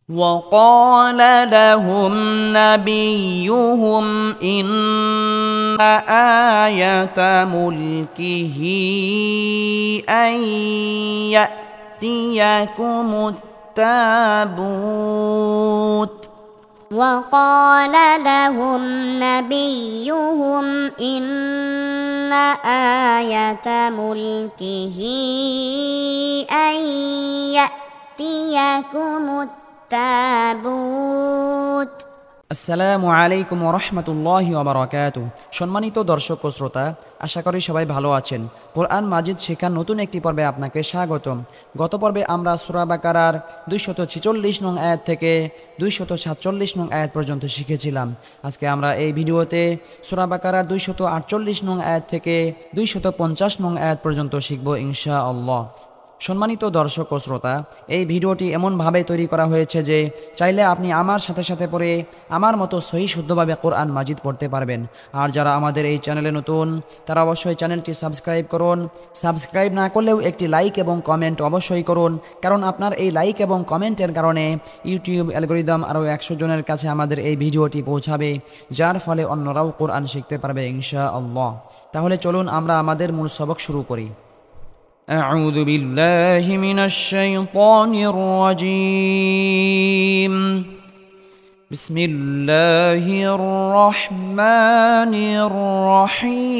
وقال لهم نبيهم إن آية ملكه أن يأتيكم التابوت وقال لهم نبيهم إن آية ملكه أن يأتيكم التابوت আসসালামু আলাইকুম ওয়া রাহমাতুল্লাহি ওয়া বারাকাতুহু। সম্মানিত দর্শক ও শ্রোতা, আশা করি সবাই ভালো আছেন। কোরআন মাজিদ শেখার নতুন একটি পর্বে আপনাকে স্বাগতম। গত পর্বে আমরা সূরা বাকারার 246 নং আয়াত থেকে 247 নং আয়াত পর্যন্ত শিখেছিলাম। আজকে আমরা এই ভিডিওতে সূরা বাকারার 248 নং আয়াত থেকে 250 নং আয়াত পর্যন্ত শিখব ইনশাআল্লাহ। সম্মানিত দর্শক ও শ্রোতা, এই ভিডিওটি এমনভাবে তৈরি করা হয়েছে যে চাইলে আপনি আমার সাথে সাথে পড়ে আমার মতো সহি শুদ্ধভাবে কোরআন মাজিদ পড়তে পারবেন। আর যারা আমাদের এই চ্যানেলে নতুন, তারা অবশ্যই চ্যানেলটি সাবস্ক্রাইব করুন। সাবস্ক্রাইব না করলেও একটি লাইক এবং কমেন্ট অবশ্যই করুন, কারণ আপনার এই লাইক এবং কমেন্টের কারণে ইউটিউব অ্যালগরিদম আরও 100 জনের কাছে আমাদের এই ভিডিওটি পৌঁছাবে, যার ফলে অন্যরাও কোরআন শিখতে পারবে ইনশাআল্লাহ। তাহলে চলুন আমরা আমাদের মূল সবক শুরু করি। أعوذ بالله من الشيطان الرجيم بسم الله الرحمن الرحيم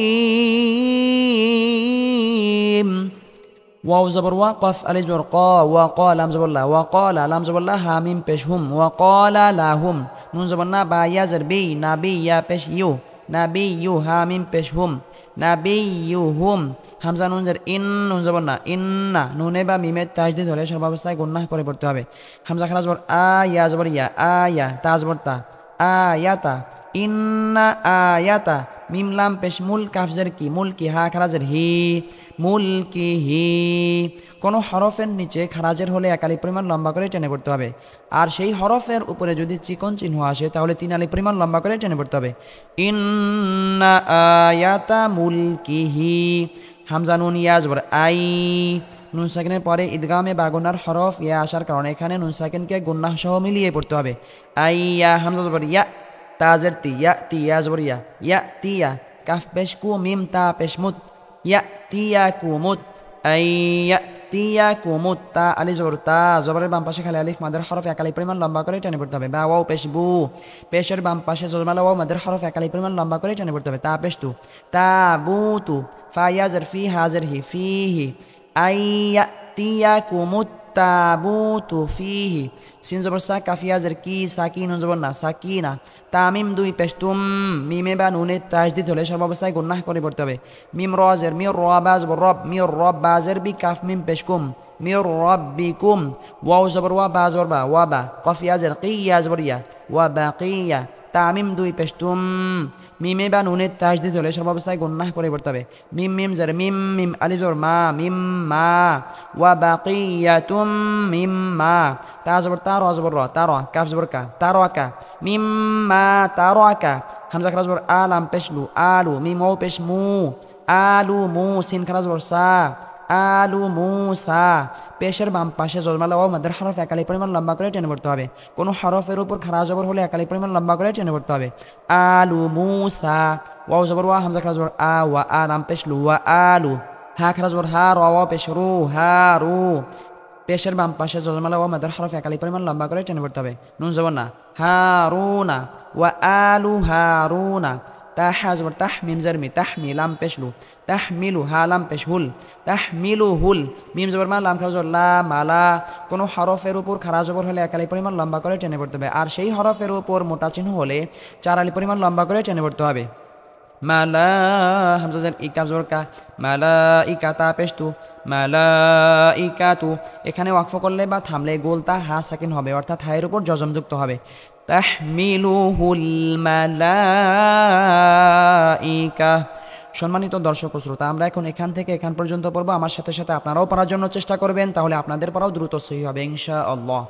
واو زبر وقف ألف زبر قا وقال لام زبر لا وقال لام زبر لا ها ميم پیش هم وقال لهم نون زبر نا با یا زر بی نبی یا پیش یو نبی یو ها ميم پیش هم نبی یو هم হামজা নুন জের ইন নুন জবর না ইন্না নুনে বা মিমে তাজদিদ হলে সর্বাবস্থায় গুন্নাহ করে পড়তে হবে। হামজা খারাজ জবর আ ইয়া জবর ইয়া আয়া তা জবর তা আয়াতা ইন্না আয়াতা মিম লাম পেশ মুল কাফজের কি মুল কি হা খারাজের হি মুল কি হি। কোনো হরফের নিচে খারাজের হলে এক আলিফ পরিমাণ লম্বা করে টেনে পড়তে হবে, আর সেই হরফের উপরে যদি চিকন চিহ্ন আসে তাহলে 3 আলিফ পরিমাণ লম্বা করে টেনে পড়তে হবে। ইন্না আয়াতা মুলকিহি হামজা নুন ইয়া জবর আই নুন সাকিনের পরে ইদগামে বা গুন্নার হরফ ইয়া আসার কারণে এখানে নুন সাকিনকে গুন্নাহ সহ মিলিয়ে পড়তে হবে। আইয়া হামজা জবর ইয়া তাজের তি ইয়া জবর ইয়া তিয়া কাফ পেশ কু মিম তা পেশ মুত ইয়া তিয়া কুমুত আইয়া তিয়া কুমুত তা আলিফ জবর তা জবরের বাম পাশে খালি আলিফ মাদের হরফ এক আলিফ পরিমাণ লম্বা করে টেনে পড়তে হবে। বা ওয়াও পেশ বু পেশের বাম পাশে জজমালা ওয়াও মাদের হরফ এক আলিফ পরিমাণ লম্বা করে টেনে পড়তে হবে। তা পেশ তু তা বু তু ফায়াজের ফি হাজের হি ফিহি আইয়া তিয়া কুমুত তাবুতু ফিহি সিন জবর সা কাফিয়াজের কি সাকিন জবর না সাকিনা তামিম দুই পেশ তুম মিমে বা নুনে তাজদিদ হলে সর্বাবস্থায় গুন্নাহ করে পড়তে হবে। মিম রাজের মির রাবাজ রব মির রব বাজের বি কাফ মিম পেশ কুম মির রাব্বিকুম ওয়াও জবর ওয়া বা জবর বা ওয়া বা কাফিয়াজের কিয়া জবর ইয়া ওয়া বাকিয়া তামিম দুই পেশ তুম মিমে বা নুনে তাজদিদ হলে সর্বাবস্থায় গুন্নাহ করে পড়তে হবে। মিম মিম জের মিম মিম আলিফ জবর মা মিম মা ওয়া বাকিয়াতুম মিম মা তা জবর তা র জবর র তা র কাফ জবর কা তা র কা মিম মা তা র কা হামজা খারাজ জবর আলাম পেশ লু আলু মিম ওয়াও পেশ মু আলু মু সিন খারাজ জবর সা আলু মুসা পেশের বাম পাশে জজমালা ওয়াও মাদের হরফ এক আলিফ পরিমাণ লম্বা করে টেনে পড়তে হবে। কোনো হরফের উপর খারাজ জবর হলে এক আলিফ পরিমাণ লম্বা করে টেনে পড়তে হবে। আলু মুসা ওয়াও জবর ওয়া হামজা খারাজ জবর আ ওয়া আলাম পেশ লু ওয়া আলু হা খারাজ জবর হা র ওয়া পেশ রু হা রু পেশের বাম পাশে জজমালা ওয়াও মাদের হরফ এক আলিফ পরিমাণ লম্বা করে টেনে পড়তে হবে। নুন জবর না হারুনা ওয়া আলু হারুনা তাহা জবর তাহ মিম জের মি তাহমি লাম পেশ লু তাহমিলু হা লাম পেশ হুল তাহমিলু হুল মিম জবর মা লাম খারাজ লা মালা। কোনো হরফের উপর খারাজ জবর হলে এক আলিফ পরিমাণ লম্বা করে টেনে পড়তে হবে, আর সেই হরফের উপর মোটা চিহ্ন হলে 4 আলিফ পরিমাণ লম্বা করে টেনে পড়তে হবে। মালা হামজা জের ইকা জবর কা মালা ইকা তা পেশ তু মালা ইকা তু এখানে ওয়াকফ করলে বা থামলে গোলতা হা সাকিন হবে, অর্থাৎ হায়ের উপর জজম যুক্ত হবে। তাহমিলুহুল মালাইকা। সম্মানিত দর্শক ও শ্রোতা, আমরা এখন এখান থেকে এখান পর্যন্ত পড়ব। আমার সাথে সাথে আপনারাও পড়ার জন্য চেষ্টা করবেন, তাহলে আপনাদের পড়াও দ্রুত সহি হবে ইনশাআল্লাহ।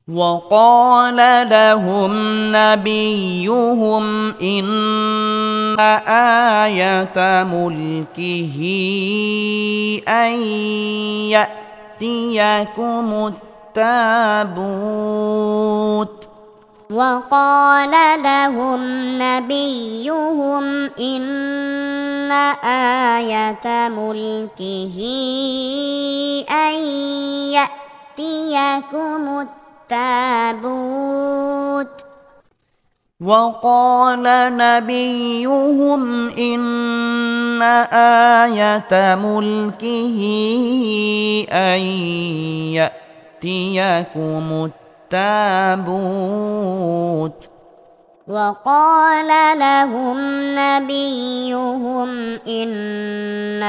وقال لهم نبيهم إن آية ملكه أن يأتيكم التابوت وقال لهم نبيهم إن آية ملكه أن يأتيكم التابوت وقال نبيهم إن آية ملكه أن يأتيكم التابوت وقال لهم نبيهم إن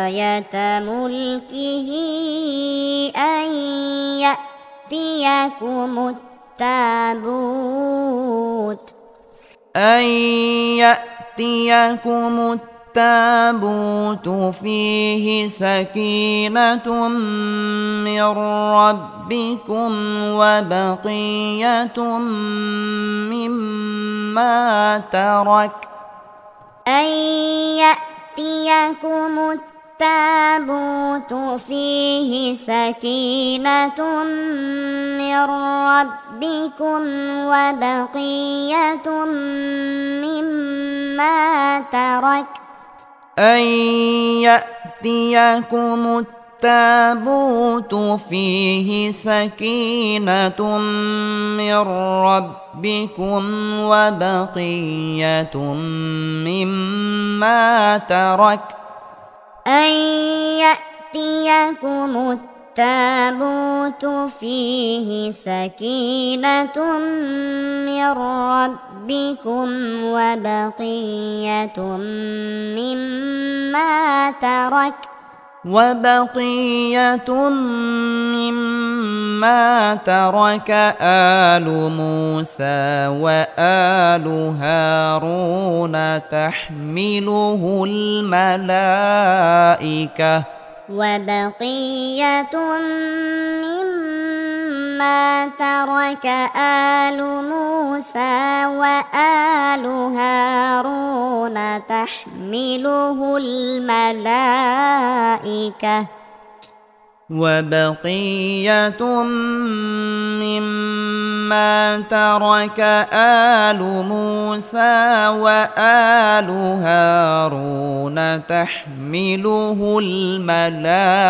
آية ملكه أن يأتيكم التابوت فيه سكينة من ربكم وبقية مما ترك أن يأتيكم التابوت فيه سكينة من ربكم وبقية مما ترك أن يأتيكم التابوت فيه سكينة من ربكم وبقية مما ترك أن يأتيكم التابوت فيه سكينة من ربكم وبقية مما ترك آل موسى وآل هارون تحمله الملائكة وبقية مما ترك آل موسى وآل هارون تحمله الملائكة وبقية مما ترك آل موسى وآل هارون تحمله الملائكة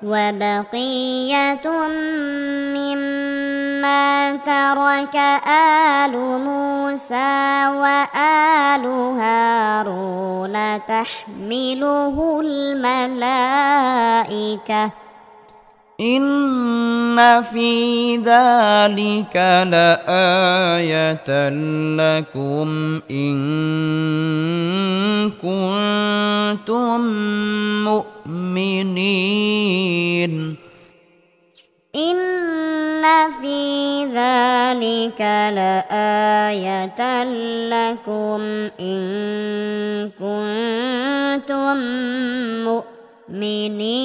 وبقية مما ترك آل موسى وآل هارون تحمله الملائكة إن في ذلك لآية لكم إن كنتم مؤمنين إن في ذلك لآية لكم إن كنتم مؤمنين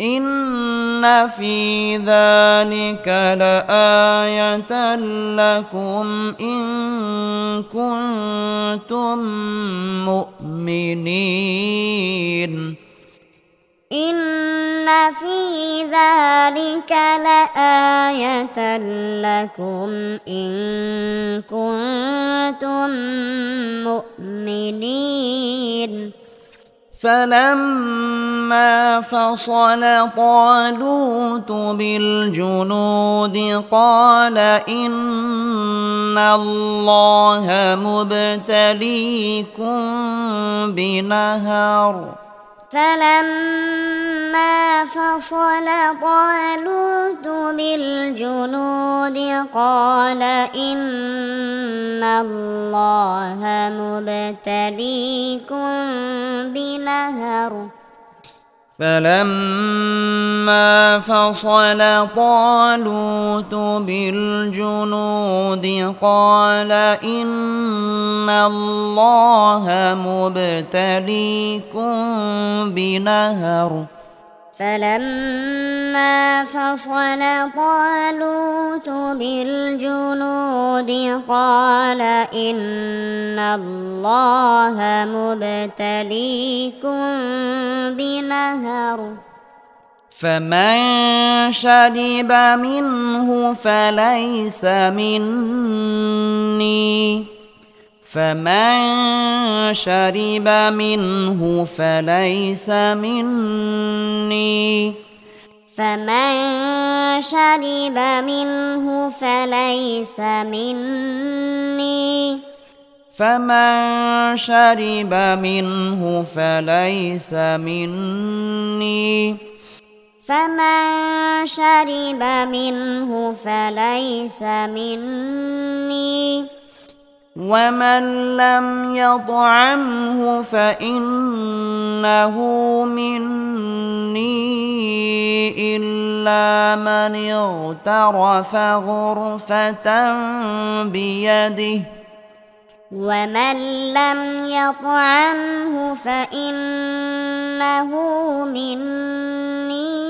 إن في ذلك لآية لكم إن كنتم مؤمنين إن في ذلك لآية لكم إن كنتم مؤمنين فلما فصل طالوت بالجنود قال إن الله مبتليكم بنهر فلما فصل طالوت بالجنود قال إن الله مبتليكم بنهر فلما فصل طالوت بالجنود قال إن الله مبتليكم بنهر فلما فصل طالوت بالجنود قال إن الله مبتليكم بنهر فمن شرب منه فليس مني فمن شرب منه فليس مني فمن شرب منه فليس مني فمن شرب منه فليس مني فمن شرب منه فليس مني ومن لم يطعمه فإنه مني إلا من اغترف غرفة بيده ومن لم يطعمه فإنه مني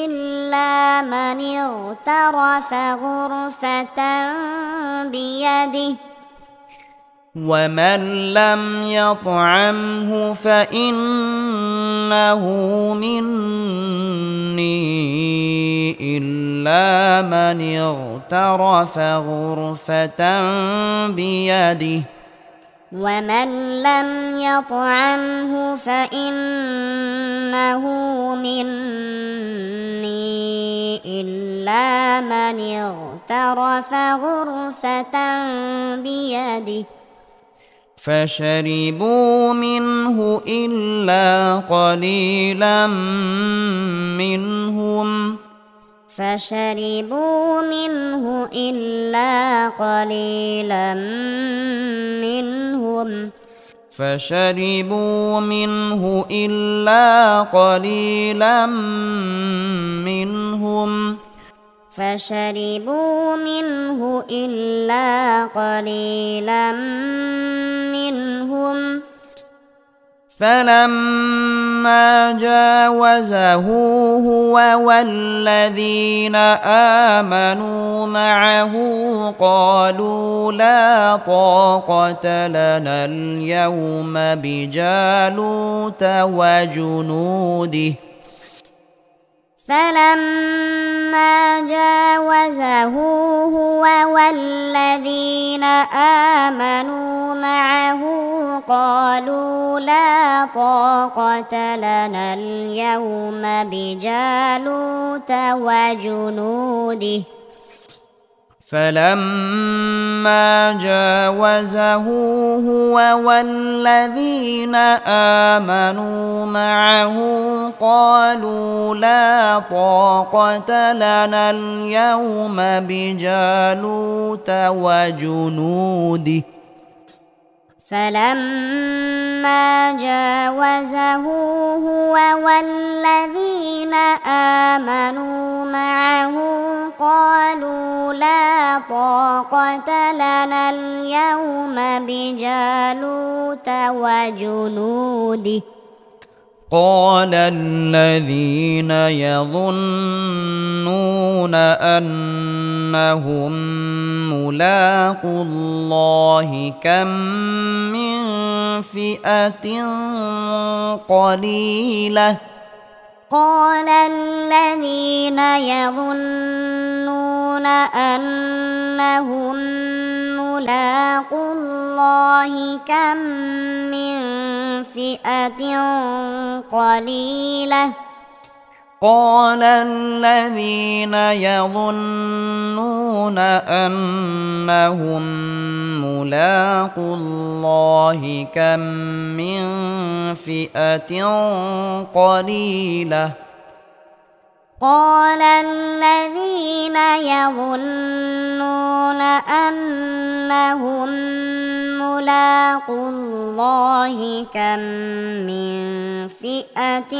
إلا من اغترف غرفة بيده ومن لم يطعمه فإنه مني إلا من اغترف غرفة بيده ومن لم يطعمه فإنه مني إلا من اغترف غرفة بيده فشربوا منه إلا قليلا منهم فشربوا منه إلا قليلا منهم فشربوا منه إلا قليلا منهم فشربوا منه إلا قليلا منهم فلما جاوزه هو والذين آمنوا معه قالوا لا طاقة لنا اليوم بجالوت وجنوده فلما جاوزه هو والذين آمنوا معه قالوا لا طاقة لنا اليوم بجالوت وجنوده فلما جاوزه هو والذين آمنوا معه قالوا لا طاقة لنا اليوم بجالوت وجنوده فلما جاوزه هو والذين آمنوا معه قالوا لا طاقة لنا اليوم بجالوت وجنوده قال الذين يظنون أنهم ملاقو الله كم من فئة قليلة قال الذين يظنون أنهم ملاقو الله كم من فئة قليلة قال الذين يظنون أنهم ملاقو الله كم من فئة قليلة قال الذين يظنون أنهم ملاقو الله كم من فئة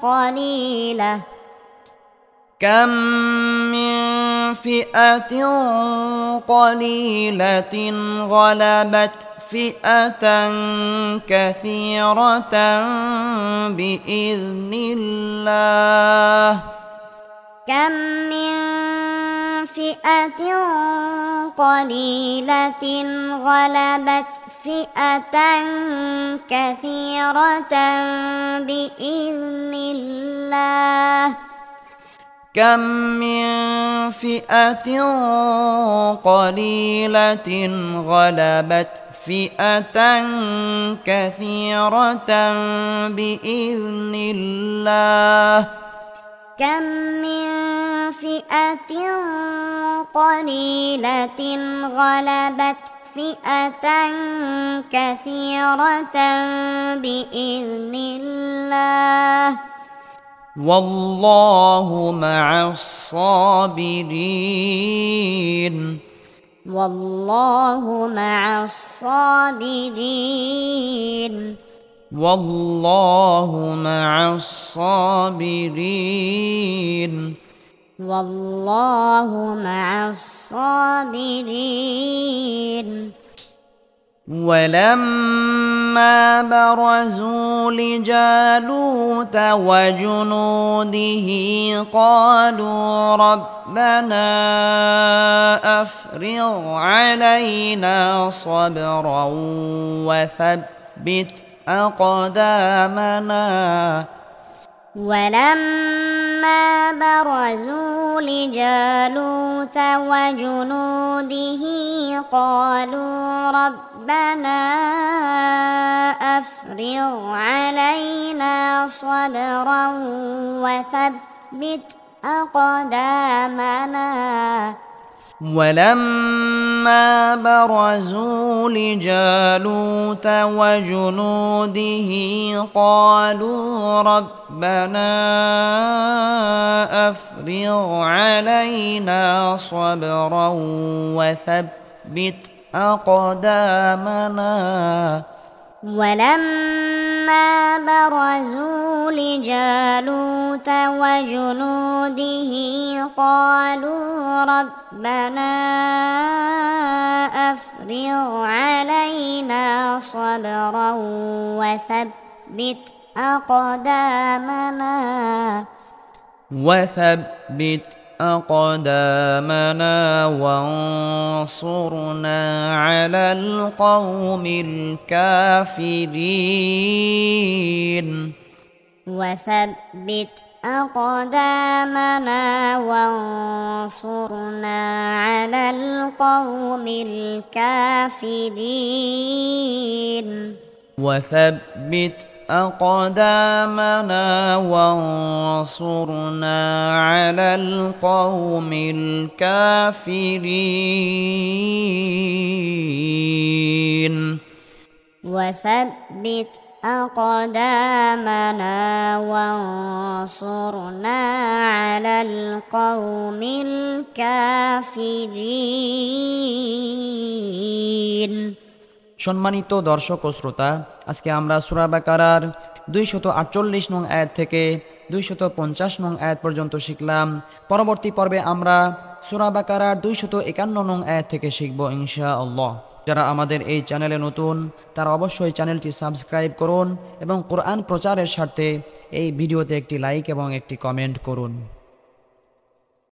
قليلة كم من فئة قليلة غلبت فئة كثيرة بإذن الله كم من فئة قليلة غلبت فئة كثيرة بإذن الله كم من فئة قليلة غلبت فئة كثيرة بإذن الله كم من فئة قليلة غلبت فئة كثيرة بإذن الله والله مع الصابرين والله مع الصابرين والله مع الصابرين والله مع الصابرين ولما برزوا لجالوت وجنوده قالوا ربنا أفرغ علينا صبرا وثبت أقدامنا ولما برزوا لجالوت وجنوده قالوا ربنا أفرغ علينا صبرا وثبت أقدامنا ولما برزوا لجالوت وجنوده قالوا ربنا أفرغ علينا صبرا وثبت أقدامنا ولما برزوا لجالوت وجنوده قالوا ربنا أفرغ علينا صبرا وثبت أقدامنا وانصرنا على القوم الكافرين وثبت أقدامنا وانصرنا على القوم الكافرين وثبت أقدامنا وانصرنا على القوم الكافرين وثبت أقدامنا وانصرنا على القوم الكافرين সম্মানিত দর্শক ও শ্রোতা, আজকে আমরা সূরা বাকারার 248 নং আয়াত থেকে 250 নং আয়াত পর্যন্ত শিখলাম। পরবর্তী পর্বে আমরা সূরা বাকারার 251 নং আয়াত থেকে শিখব ইনশাআল্লাহ। যারা আমাদের এই চ্যানেলে নতুন তারা অবশ্যই চ্যানেলটি সাবস্ক্রাইব করুন এবং কোরআন প্রচারের স্বার্থে এই ভিডিওতে একটি লাইক এবং একটি কমেন্ট করুন।